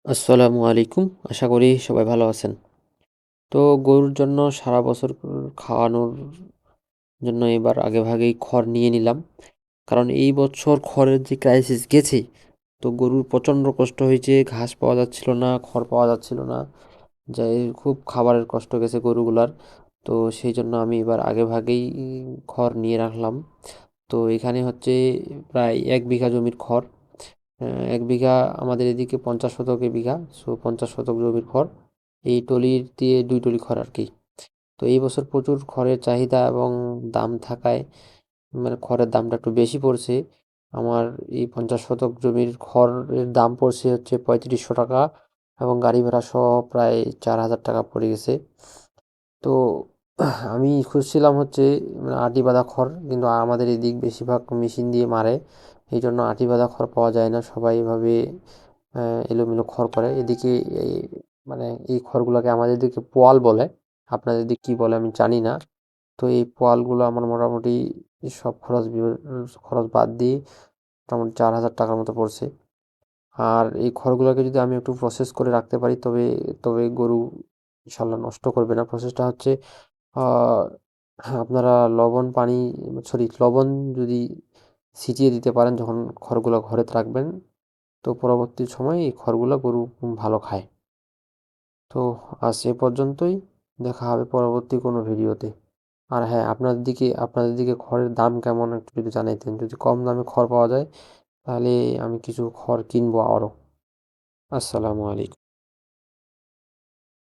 আসসালামু আলাইকুম। আশা করি সবাই ভালো আছেন। তো গরুর জন্য সারা বছর খাওয়ানোর জন্য এবার আগেভাগেই খড় নিয়ে নিলাম। কারণ এই বছর খড়ের যে ক্রাইসিস গেছে, তো গরুর প্রচণ্ড কষ্ট হয়েছে। ঘাস পাওয়া যাচ্ছিল না, খড় পাওয়া যাচ্ছিল না। যাই খুব খাবারের কষ্ট গেছে গরুগুলার। তো সেই জন্য আমি এবার আগেভাগেই খড় নিয়ে রাখলাম। তো এখানে হচ্ছে প্রায় ১ বিঘা জমির খড়। ১ বিঘা আমাদের এদিকে ৫০ শতকে বিঘা। সো ৫০ শতক জমির খড়। এই টলির দিয়ে ২ টলি খড় আরকি। তো এই বছর প্রচুর খড়ের চাহিদা এবং দাম থাকায় মানে খড়ের দামটা একটু বেশি পড়ছে। আমার এই ৫০ শতক জমির খড়ের দাম পড়ছে হচ্ছে ৩৫০০ টাকা এবং গাড়ি ভাড়া সহ প্রায় ৪,০০০ টাকা পড়ে গেছে। তো আমি খুঁজছিলাম হচ্ছে আটি বাঁধা খড়, কিন্তু আমাদের এদিক বেশিরভাগ মেশিন দিয়ে মারে। এই জন্য আটি বাঁধা খড় পাওয়া যায় না, সবাই এভাবে এলোমেলো খড় করে এদিকে। এই মানে এই খড়গুলোকে আমাদের দিকে পোয়াল বলে, আপনাদের দিক কী বলে আমি জানি না। তো এই পোয়ালগুলো আমার মোটামুটি সব খরচ বাদ দিয়ে মোটামুটি ৪,০০০ টাকার মতো পড়ছে। আর এই খড়গুলোকে যদি আমি একটু প্রসেস করে রাখতে পারি, তবে তবে গরু ইনশাল্লাহ নষ্ট করবে না। প্রসেসটা হচ্ছে আহ, আপনারা লবণ পানি, সরি লবণ যদি ছিটিয়ে দিতে পারেন যখন খড়গুলো ঘরে রাখবেন, তো পরবর্তী সময় এই খড়গুলো গরু ভালো খায়। তো আজ এ পর্যন্তই। দেখা হবে পরবর্তী কোনো ভিডিওতে। আর হ্যাঁ, আপনাদের দিকে খড়ের দাম কেমন একটু যদি জানাইতেন। যদি কম দামে খড় পাওয়া যায় তাহলে আমি কিছু খড় কিনবো আরও। আসসালামু আলাইকুম।